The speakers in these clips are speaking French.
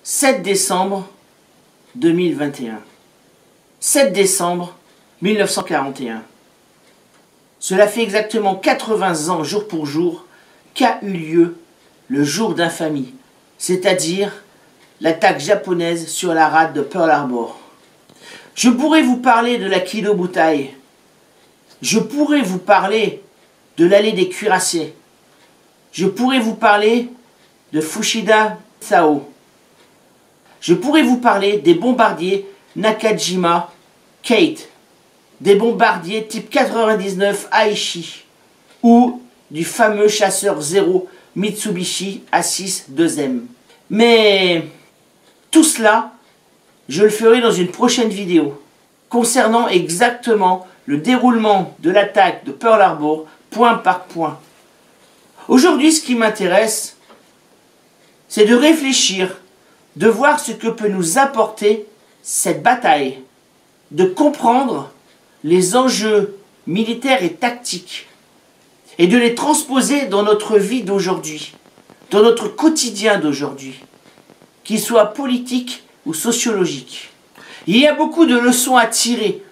7 décembre 2021. 7 décembre 1941. Cela fait exactement 80 ans, jour pour jour, qu'a eu lieu le jour d'infamie, c'est-à-dire l'attaque japonaise sur la rade de Pearl Harbor. Je pourrais vous parler de l'Aikido Butai. Je pourrais vous parler de l'allée des cuirassés. Je pourrais vous parler de Fushida Sao. Je pourrais vous parler des bombardiers Nakajima Kate, des bombardiers type 99 Aichi ou du fameux chasseur Zero Mitsubishi A6 2M. Mais tout cela, je le ferai dans une prochaine vidéo concernant exactement le déroulement de l'attaque de Pearl Harbor point par point. Aujourd'hui, ce qui m'intéresse, c'est de réfléchir, de voir ce que peut nous apporter cette bataille, de comprendre les enjeux militaires et tactiques et de les transposer dans notre vie d'aujourd'hui, dans notre quotidien d'aujourd'hui, qu'il soit politique ou sociologique. Il y a beaucoup de leçons à tirer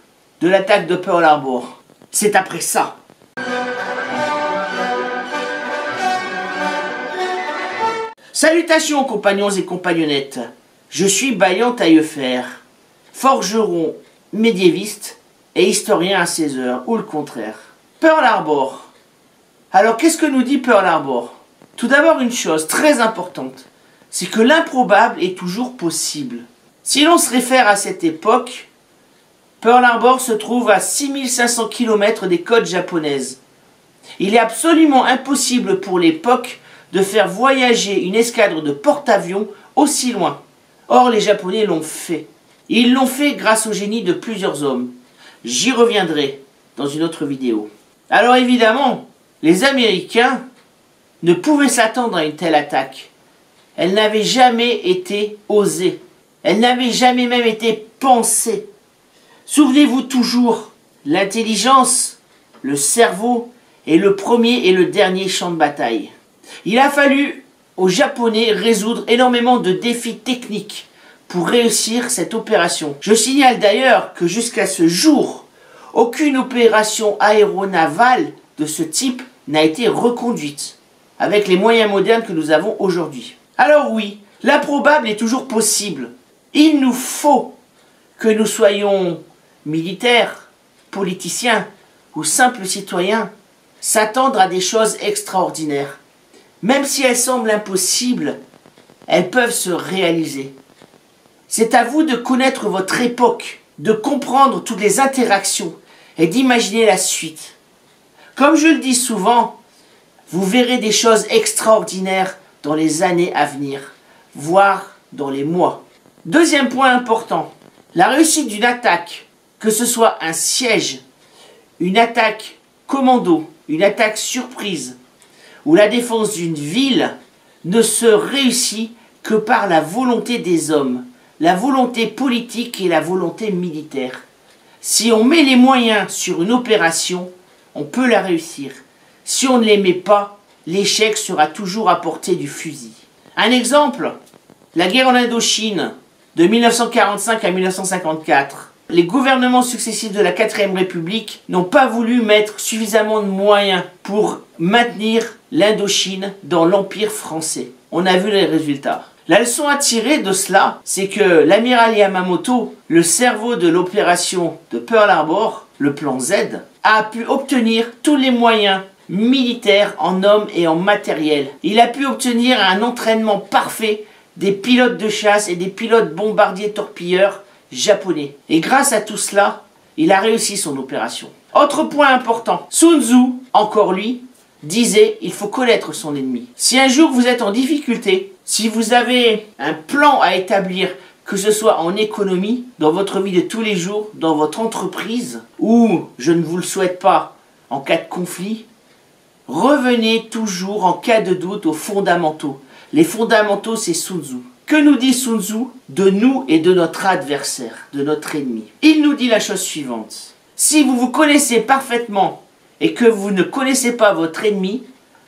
de l'attaque de Pearl Harbor. C'est après ça. Salutations compagnons et compagnonnettes. Je suis Baillant Taillefer, forgeron médiéviste et historien à 16 heures, ou le contraire. Pearl Harbor. Alors qu'est-ce que nous dit Pearl Harbor? Tout d'abord une chose très importante, c'est que l'improbable est toujours possible. Si l'on se réfère à cette époque, Pearl Harbor se trouve à 6500 km des côtes japonaises. Il est absolument impossible pour l'époque de faire voyager une escadre de porte-avions aussi loin. Or, les Japonais l'ont fait. Ils l'ont fait grâce au génie de plusieurs hommes. J'y reviendrai dans une autre vidéo. Alors évidemment, les Américains ne pouvaient s'attendre à une telle attaque. Elle n'avait jamais été osée. Elle n'avait jamais même été pensée. Souvenez-vous toujours, l'intelligence, le cerveau est le premier et le dernier champ de bataille. Il a fallu aux Japonais résoudre énormément de défis techniques pour réussir cette opération. Je signale d'ailleurs que jusqu'à ce jour, aucune opération aéronavale de ce type n'a été reconduite avec les moyens modernes que nous avons aujourd'hui. Alors oui, l'improbable est toujours possible. Il nous faut que nous soyons militaires, politiciens ou simples citoyens s'attendre à des choses extraordinaires. Même si elles semblent impossibles, elles peuvent se réaliser. C'est à vous de connaître votre époque, de comprendre toutes les interactions et d'imaginer la suite. Comme je le dis souvent, vous verrez des choses extraordinaires dans les années à venir, voire dans les mois. Deuxième point important, la réussite d'une attaque, que ce soit un siège, une attaque commando, une attaque surprise, ou la défense d'une ville, ne se réussit que par la volonté des hommes, la volonté politique et la volonté militaire. Si on met les moyens sur une opération, on peut la réussir. Si on ne les met pas, l'échec sera toujours à portée du fusil. Un exemple, la guerre en Indochine, de 1945 à 1954. Les gouvernements successifs de la 4ème République n'ont pas voulu mettre suffisamment de moyens pour maintenir l'Indochine dans l'Empire français. On a vu les résultats. La leçon à tirer de cela, c'est que l'amiral Yamamoto, le cerveau de l'opération de Pearl Harbor, le plan Z, a pu obtenir tous les moyens militaires en hommes et en matériel. Il a pu obtenir un entraînement parfait des pilotes de chasse et des pilotes bombardiers torpilleurs japonais. Et grâce à tout cela, il a réussi son opération. Autre point important, Sun Tzu, encore lui, disait il faut connaître son ennemi. Si un jour vous êtes en difficulté, si vous avez un plan à établir, que ce soit en économie, dans votre vie de tous les jours, dans votre entreprise, ou, je ne vous le souhaite pas, en cas de conflit, revenez toujours en cas de doute aux fondamentaux. Les fondamentaux, c'est Sun Tzu. Que nous dit Sun Tzu de nous et de notre adversaire, de notre ennemi? Il nous dit la chose suivante. Si vous vous connaissez parfaitement et que vous ne connaissez pas votre ennemi,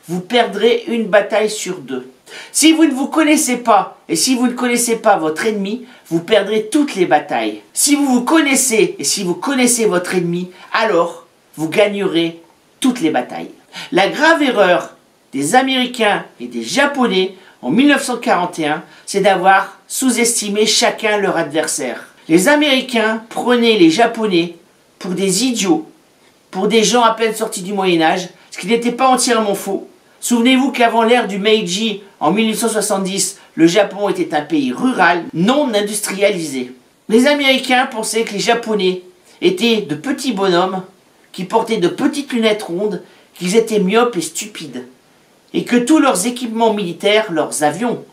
vous perdrez une bataille sur deux. Si vous ne vous connaissez pas et si vous ne connaissez pas votre ennemi, vous perdrez toutes les batailles. Si vous vous connaissez et si vous connaissez votre ennemi, alors vous gagnerez toutes les batailles. La grave erreur des Américains et des Japonais en 1941, c'est d'avoir sous-estimé chacun leur adversaire. Les Américains prenaient les Japonais pour des idiots, pour des gens à peine sortis du Moyen-Âge, ce qui n'était pas entièrement faux. Souvenez-vous qu'avant l'ère du Meiji, en 1870, le Japon était un pays rural, non industrialisé. Les Américains pensaient que les Japonais étaient de petits bonhommes, qui portaient de petites lunettes rondes, qu'ils étaient myopes et stupides, et que tous leurs équipements militaires, leurs avions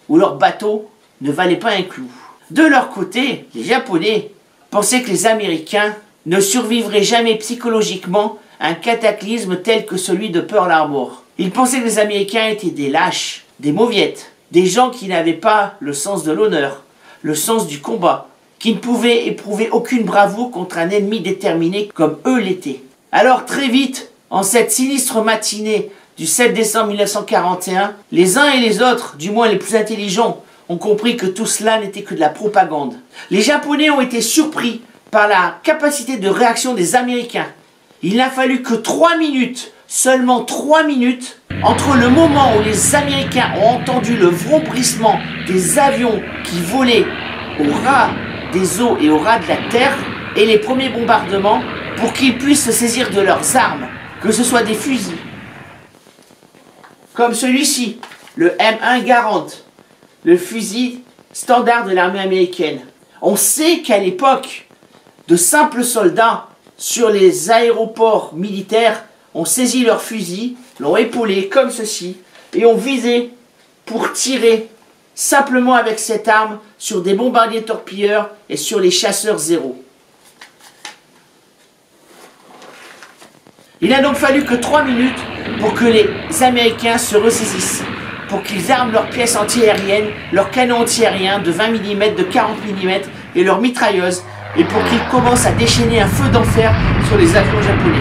ou leurs bateaux, ne valaient pas un clou. De leur côté, les Japonais pensaient que les Américains ne survivraient jamais psychologiquement à un cataclysme tel que celui de Pearl Harbor. Ils pensaient que les Américains étaient des lâches, des mauviettes, des gens qui n'avaient pas le sens de l'honneur, le sens du combat, qui ne pouvaient éprouver aucune bravoure contre un ennemi déterminé comme eux l'étaient. Alors très vite, en cette sinistre matinée du 7 décembre 1941, les uns et les autres, du moins les plus intelligents, ont compris que tout cela n'était que de la propagande. Les Japonais ont été surpris par la capacité de réaction des Américains. Il n'a fallu que 3 minutes, seulement 3 minutes, entre le moment où les Américains ont entendu le vrombrissement des avions qui volaient au ras des eaux et au ras de la terre et les premiers bombardements pour qu'ils puissent se saisir de leurs armes, que ce soit des fusils, comme celui-ci, le M1 Garand, le fusil standard de l'armée américaine. On sait qu'à l'époque, de simples soldats sur les aéroports militaires ont saisi leurs fusils, l'ont épaulé comme ceci, et ont visé pour tirer simplement avec cette arme sur des bombardiers torpilleurs et sur les chasseurs zéro. Il n'a donc fallu que 3 minutes pour que les Américains se ressaisissent, pour qu'ils arment leurs pièces antiaériennes, leurs canons antiaériens de 20 mm, de 40 mm et leurs mitrailleuses, et pour qu'ils commencent à déchaîner un feu d'enfer sur les avions japonais.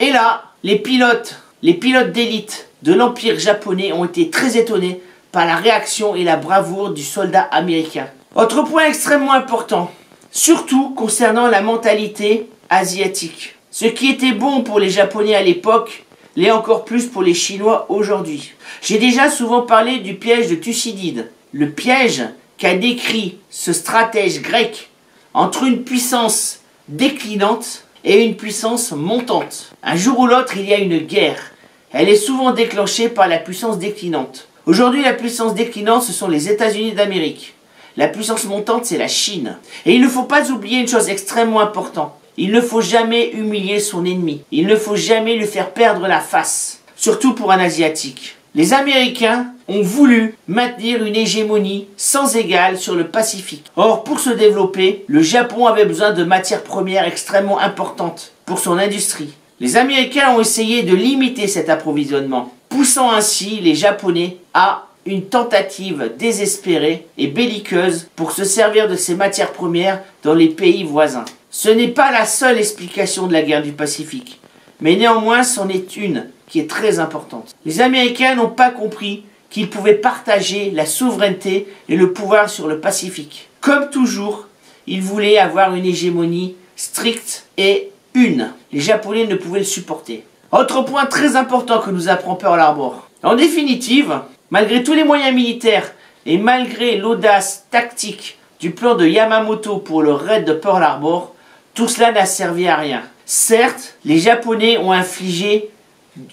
Et là, les pilotes d'élite de l'Empire japonais ont été très étonnés par la réaction et la bravoure du soldat américain. Autre point extrêmement important, surtout concernant la mentalité asiatique. Ce qui était bon pour les Japonais à l'époque l'est encore plus pour les Chinois aujourd'hui. J'ai déjà souvent parlé du piège de Thucydide, le piège qu'a décrit ce stratège grec entre une puissance déclinante et une puissance montante. Un jour ou l'autre, il y a une guerre. Elle est souvent déclenchée par la puissance déclinante. Aujourd'hui, la puissance déclinante, ce sont les États-Unis d'Amérique. La puissance montante, c'est la Chine. Et il ne faut pas oublier une chose extrêmement importante. Il ne faut jamais humilier son ennemi. Il ne faut jamais lui faire perdre la face. Surtout pour un Asiatique. Les Américains ont voulu maintenir une hégémonie sans égale sur le Pacifique. Or, pour se développer, le Japon avait besoin de matières premières extrêmement importantes pour son industrie. Les Américains ont essayé de limiter cet approvisionnement, poussant ainsi les Japonais à une tentative désespérée et belliqueuse pour se servir de ces matières premières dans les pays voisins. Ce n'est pas la seule explication de la guerre du Pacifique, mais néanmoins c'en est une qui est très importante. Les Américains n'ont pas compris qu'ils pouvaient partager la souveraineté et le pouvoir sur le Pacifique. Comme toujours, ils voulaient avoir une hégémonie stricte et une. Les Japonais ne pouvaient le supporter. Autre point très important que nous apprend Pearl Harbor. En définitive, malgré tous les moyens militaires et malgré l'audace tactique du plan de Yamamoto pour le raid de Pearl Harbor, tout cela n'a servi à rien. Certes, les Japonais ont infligé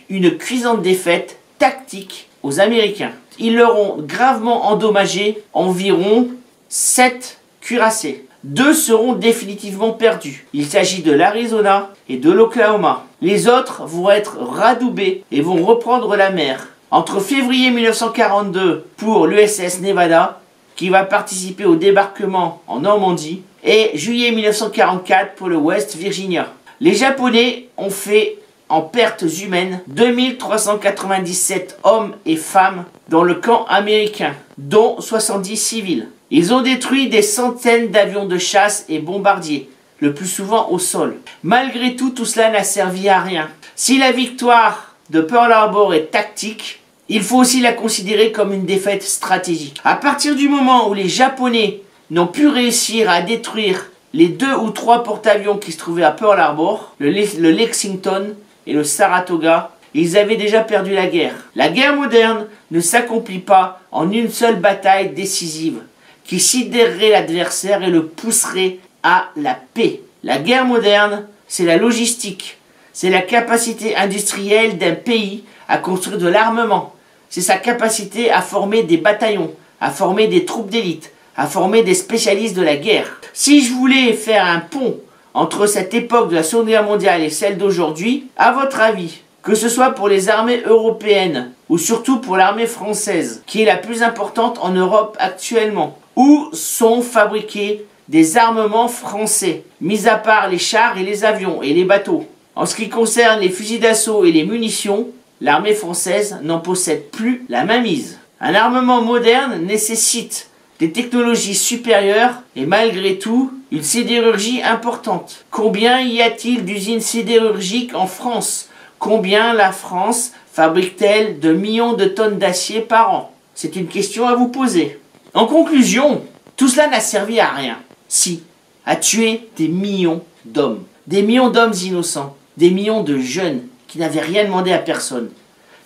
une cuisante défaite tactique aux Américains. Ils leur ont gravement endommagé environ 7 cuirassés. 2 seront définitivement perdus. Il s'agit de l'Arizona et de l'Oklahoma. Les autres vont être radoubés et vont reprendre la mer. Entre février 1942 pour l'USS Nevada, qui va participer au débarquement en Normandie, et juillet 1944 pour le West Virginia. Les Japonais ont fait en pertes humaines 2397 hommes et femmes dans le camp américain, dont 70 civils. Ils ont détruit des centaines d'avions de chasse et bombardiers, le plus souvent au sol. Malgré tout, tout cela n'a servi à rien. Si la victoire de Pearl Harbor est tactique, il faut aussi la considérer comme une défaite stratégique. À partir du moment où les Japonais n'ont pu réussir à détruire les 2 ou 3 porte-avions qui se trouvaient à Pearl Harbor, le Lexington et le Saratoga, ils avaient déjà perdu la guerre. La guerre moderne ne s'accomplit pas en une seule bataille décisive qui sidérerait l'adversaire et le pousserait à la paix. La guerre moderne, c'est la logistique, c'est la capacité industrielle d'un pays à construire de l'armement, c'est sa capacité à former des bataillons, à former des troupes d'élite, à former des spécialistes de la guerre. Si je voulais faire un pont entre cette époque de la Seconde Guerre mondiale et celle d'aujourd'hui, à votre avis, que ce soit pour les armées européennes ou surtout pour l'armée française, qui est la plus importante en Europe actuellement, où sont fabriqués des armements français, mis à part les chars et les avions et les bateaux. En ce qui concerne les fusils d'assaut et les munitions, l'armée française n'en possède plus la mainmise. Un armement moderne nécessite des technologies supérieures et malgré tout, une sidérurgie importante. Combien y a-t-il d'usines sidérurgiques en France? Combien la France fabrique-t-elle de millions de tonnes d'acier par an? C'est une question à vous poser. En conclusion, tout cela n'a servi à rien. Si, à tuer des millions d'hommes. Des millions d'hommes innocents. Des millions de jeunes qui n'avaient rien demandé à personne.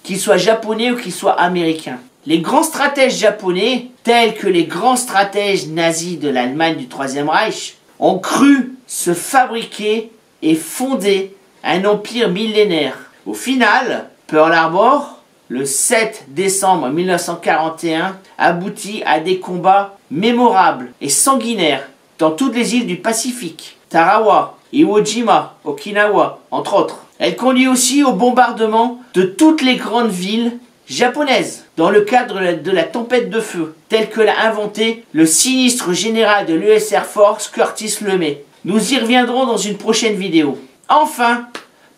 Qu'ils soient japonais ou qu'ils soient américains. Les grands stratèges japonais, tels que les grands stratèges nazis de l'Allemagne du Troisième Reich, ont cru se fabriquer et fonder un empire millénaire. Au final, Pearl Harbor, le 7 décembre 1941, aboutit à des combats mémorables et sanguinaires dans toutes les îles du Pacifique, Tarawa, Iwo Jima, Okinawa, entre autres. Elle conduit aussi au bombardement de toutes les grandes villes japonaises, dans le cadre de la tempête de feu, telle que l'a inventé le sinistre général de l'US Air Force, Curtis LeMay. Nous y reviendrons dans une prochaine vidéo. Enfin,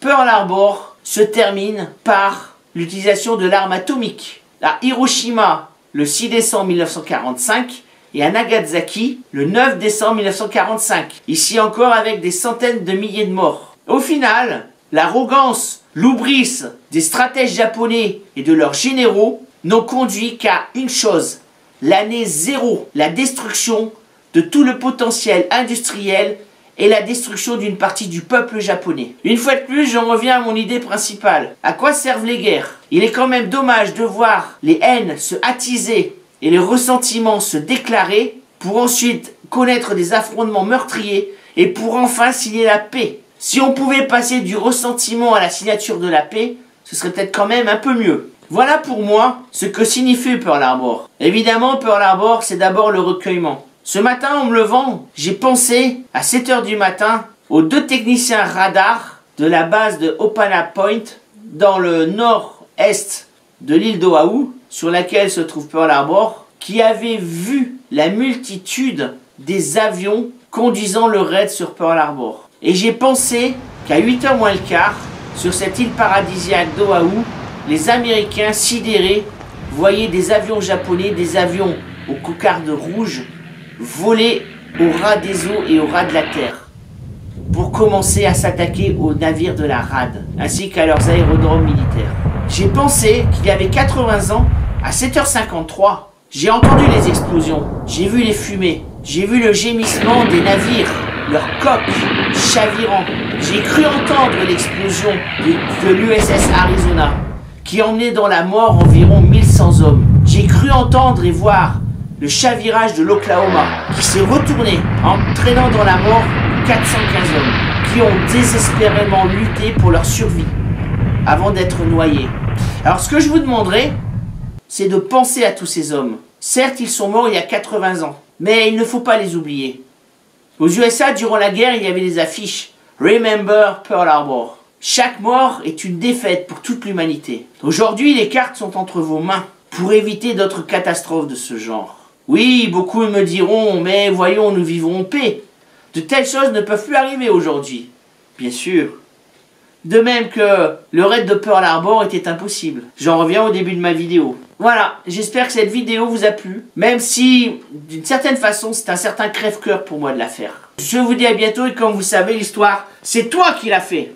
Pearl Harbor se termine par l'utilisation de l'arme atomique. À Hiroshima, le 6 décembre 1945, et à Nagasaki, le 9 décembre 1945. Ici encore avec des centaines de milliers de morts. Au final, l'arrogance, l'oubris des stratèges japonais et de leurs généraux n'ont conduit qu'à une chose, l'année 0, la destruction de tout le potentiel industriel et la destruction d'une partie du peuple japonais. Une fois de plus, j'en reviens à mon idée principale. À quoi servent les guerres? Il est quand même dommage de voir les haines se attiser et les ressentiments se déclarer pour ensuite connaître des affrontements meurtriers et pour enfin signer la paix. Si on pouvait passer du ressentiment à la signature de la paix, ce serait peut-être quand même un peu mieux. Voilà pour moi ce que signifie Pearl Harbor. Évidemment, Pearl Harbor, c'est d'abord le recueillement. Ce matin, en me levant, j'ai pensé à 7 h du matin aux 2 techniciens radars de la base de Opana Point dans le nord-est de l'île d'Oahu, sur laquelle se trouve Pearl Harbor, qui avaient vu la multitude des avions conduisant le raid sur Pearl Harbor. Et j'ai pensé qu'à 8 h moins le quart, sur cette île paradisiaque d'Oahu, les Américains sidérés voyaient des avions japonais, des avions aux cocardes rouges, voler au ras des eaux et au ras de la terre, pour commencer à s'attaquer aux navires de la RAD, ainsi qu'à leurs aérodromes militaires. J'ai pensé qu'il y avait 80 ans, à 7 h 53, j'ai entendu les explosions, j'ai vu les fumées, j'ai vu le gémissement des navires, leurs coques chavirant. J'ai cru entendre l'explosion de l'USS Arizona, qui emmenait dans la mort environ 1100 hommes. J'ai cru entendre et voir le chavirage de l'Oklahoma, qui s'est retourné, entraînant dans la mort 415 hommes, qui ont désespérément lutté pour leur survie, avant d'être noyés. Alors ce que je vous demanderai, c'est de penser à tous ces hommes. Certes, ils sont morts il y a 80 ans, mais il ne faut pas les oublier. Aux USA, durant la guerre, il y avait des affiches « Remember Pearl Harbor ». Chaque mort est une défaite pour toute l'humanité. Aujourd'hui, les cartes sont entre vos mains pour éviter d'autres catastrophes de ce genre. Oui, beaucoup me diront « mais voyons, nous vivons en paix ». De telles choses ne peuvent plus arriver aujourd'hui, bien sûr. De même que le raid de Pearl Harbor était impossible. J'en reviens au début de ma vidéo. Voilà, j'espère que cette vidéo vous a plu, même si, d'une certaine façon, c'est un certain crève-cœur pour moi de la faire. Je vous dis à bientôt et comme vous savez, l'histoire, c'est toi qui l'as fait.